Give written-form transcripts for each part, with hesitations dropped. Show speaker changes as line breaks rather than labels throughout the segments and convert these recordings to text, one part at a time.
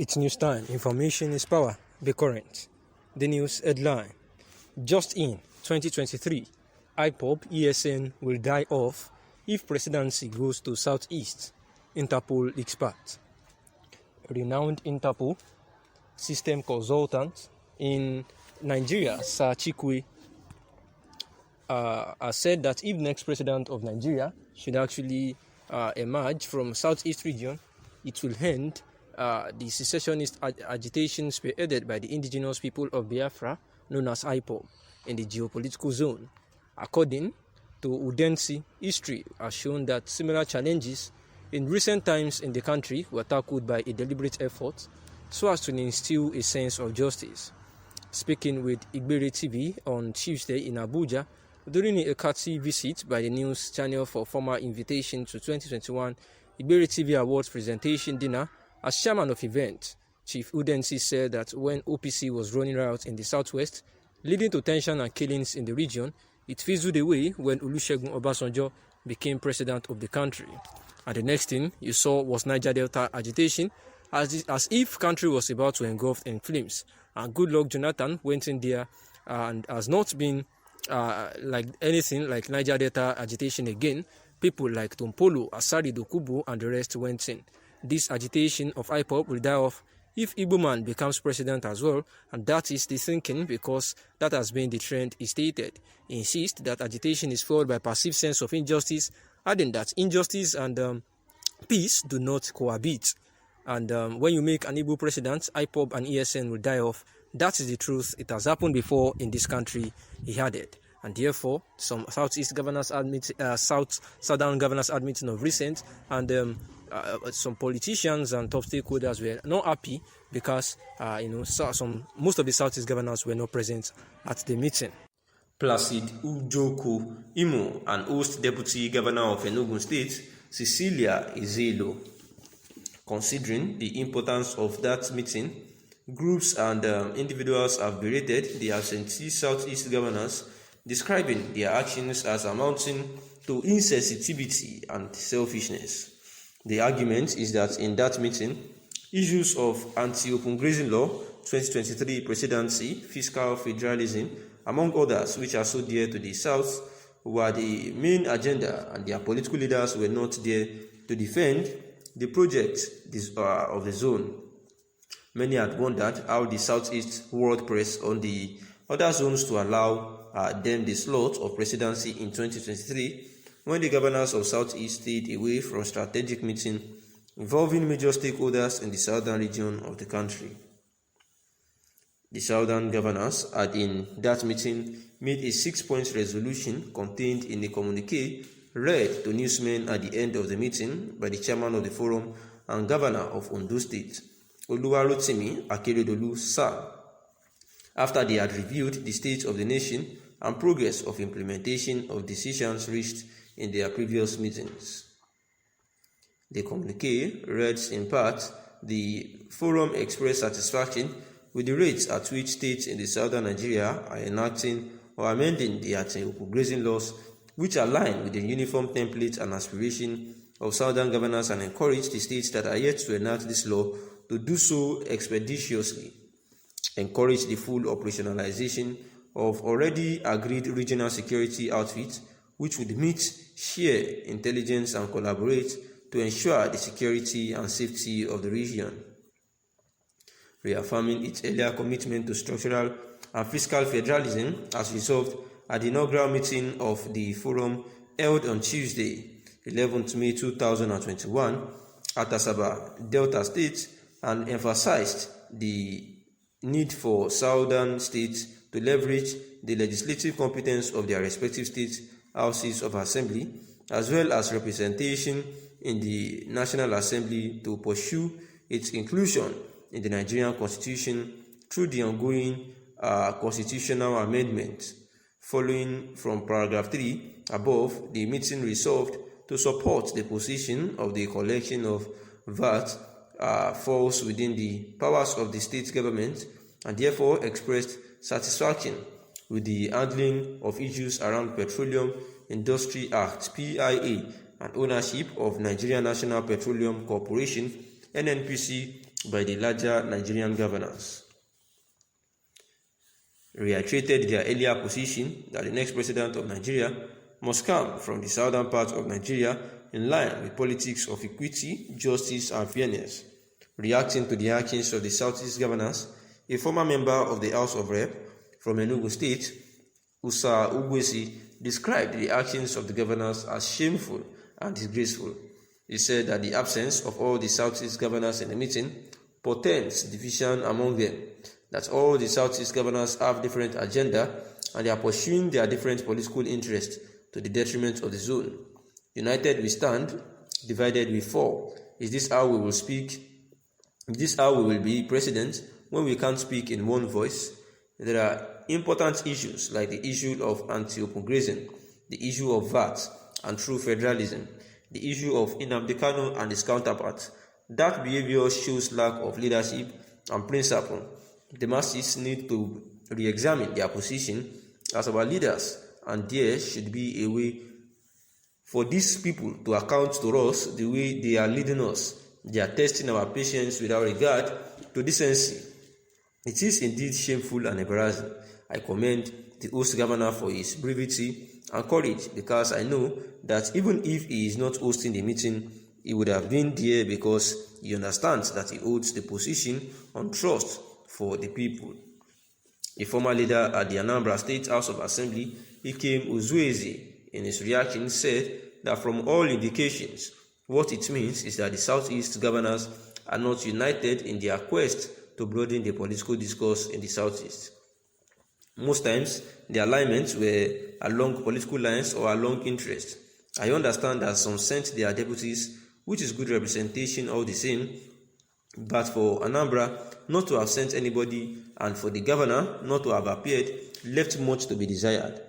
It's news time. Information is power. Be current. The news headline. Just in 2023, IPOB ESN will die off if presidency goes to Southeast. Interpol expert. Renowned Interpol system consultant in Nigeria, Sir Chikwe, has said that if next president of Nigeria should actually emerge from Southeast region, it will end the secessionist agitation spearheaded by the indigenous people of Biafra, known as IPOB, in the geopolitical zone. According to Udensi, history has shown that similar challenges in recent times in the country were tackled by a deliberate effort so as to instill a sense of justice. Speaking with Igbere TV on Tuesday in Abuja, during a courtesy visit by the news channel for formal invitation to 2021 Igbere TV Awards presentation dinner, as chairman of event, Chief Udensi said that when OPC was running riot in the southwest, leading to tension and killings in the region, it fizzled away when Olusegun Obasanjo became president of the country. And the next thing you saw was Niger Delta agitation, as if country was about to engulf in flames. And Goodluck Jonathan went in there and has not been like anything like Niger Delta agitation again. People like Tompolo, Asari Dokubo and the rest went in. This agitation of IPOB will die off if Igbo man becomes president as well, and that is the thinking because that has been the trend he stated. He insists that agitation is fueled by perceived sense of injustice, adding that injustice and peace do not cohabit. And when you make an Igbo president, IPOB and ESN will die off. That is the truth. It has happened before in this country, he added. And therefore, some Southeast governors Southern governors had meeting of recent, and some politicians and top stakeholders were not happy because most of the Southeast governors were not present at the meeting.
Placid Ujoko Imo and host deputy governor of Enugu State, Cecilia Izelo. Considering the importance of that meeting, groups and individuals have berated the absentee Southeast governors, describing their actions as amounting to insensitivity and selfishness. The argument is that in that meeting, issues of anti-open grazing law, 2023 presidency, fiscal federalism, among others which are so dear to the South, were the main agenda, and their political leaders were not there to defend the project of the zone. Many had wondered how the Southeast would press on the other zones to allow them the slot of presidency in 2023, when the governors of Southeast stayed away from strategic meeting involving major stakeholders in the southern region of the country. The southern governors had in that meeting made a 6-point resolution contained in a communique read to newsmen at the end of the meeting by the chairman of the forum and governor of Ondo State, Oluwarotimi Akeredolu Sir, after they had reviewed the state of the nation and progress of implementation of decisions reached in their previous meetings. The communique reads in part, the forum expressed satisfaction with the rates at which states in the southern Nigeria are enacting or amending the anti-open grazing laws, which align with the uniform template and aspiration of southern governors, and encourage the states that are yet to enact this law to do so expeditiously. Encourage the full operationalization of already agreed regional security outfits, which would meet, share intelligence and collaborate to ensure the security and safety of the region. Reaffirming its earlier commitment to structural and fiscal federalism as resolved at the inaugural meeting of the forum held on Tuesday, 11th May 2021 at Asaba, Delta State, and emphasized the need for southern states to leverage the legislative competence of their respective state houses of assembly, as well as representation in the National Assembly, to pursue its inclusion in the Nigerian Constitution through the ongoing constitutional amendment. Following from paragraph 3 above, the meeting resolved to support the position of the collection of VAT falls within the powers of the state government, and therefore expressed satisfaction with the handling of issues around Petroleum Industry Act (PIA) and ownership of Nigeria National Petroleum Corporation (NNPC) by the larger Nigerian governors reiterated their earlier position that the next president of Nigeria must come from the southern part of Nigeria in line with politics of equity, justice, and fairness. Reacting to the actions of the Southeast governors, a former member of the House of Rep from Enugu State, Usa Ugwesi, described the actions of the governors as shameful and disgraceful. He said that the absence of all the Southeast governors in the meeting portends division among them, that all the Southeast governors have different agenda and they are pursuing their different political interests to the detriment of the zone. United we stand, divided we fall. Is this how we will speak? Is this how we will be president when we can't speak in one voice? There are important issues like the issue of anti-open grazing, the issue of VAT and true federalism, the issue of Nnamdi Kanu and his counterparts. That behavior shows lack of leadership and principle. The masses need to re-examine their position as our leaders, and there should be a way for these people to account to us the way they are leading us. They are testing our patience without regard to decency. It is indeed shameful and embarrassing. I commend the host governor for his bravery and courage, because I know that even if he is not hosting the meeting, he would have been there because he understands that he holds the position on trust for the people. A former leader at the Anambra State House of Assembly, Ikem Uzuezi, in his reaction said that from all indications, what it means is that the Southeast governors are not united in their quest to broaden the political discourse in the Southeast. Most times, the alignments were along political lines or along interest. I understand that some sent their deputies, which is good representation all the same, but for Anambra not to have sent anybody and for the governor not to have appeared left much to be desired.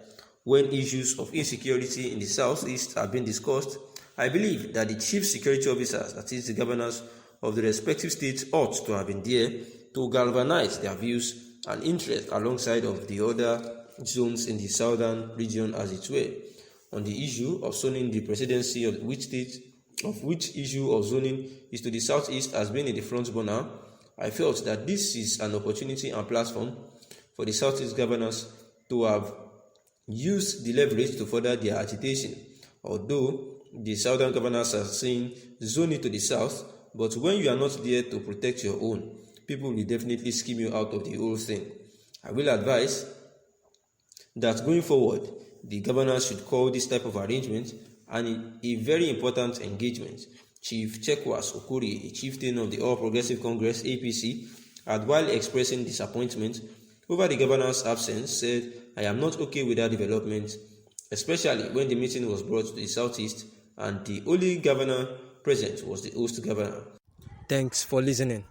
When issues of insecurity in the Southeast have been discussed, I believe that the chief security officers, that is the governors of the respective states, ought to have been there to galvanize their views and interests alongside of the other zones in the southern region, as it were. On the issue of zoning the presidency of which issue of zoning is to the Southeast has been in the front burner, I felt that this is an opportunity and platform for the Southeast governors to have used the leverage to further their agitation. Although the southern governors are saying zoning to the south, but when you are not there to protect your own, people will definitely skim you out of the whole thing. I will advise that going forward, the governors should call this type of arrangement a very important engagement. Chief Chekwas Okori, a chieftain of the All Progressive Congress APC, had, while expressing disappointment over the governor's absence, said, "I am not okay with that development, especially when the meeting was brought to the Southeast and the only governor present was the host governor."
Thanks for listening.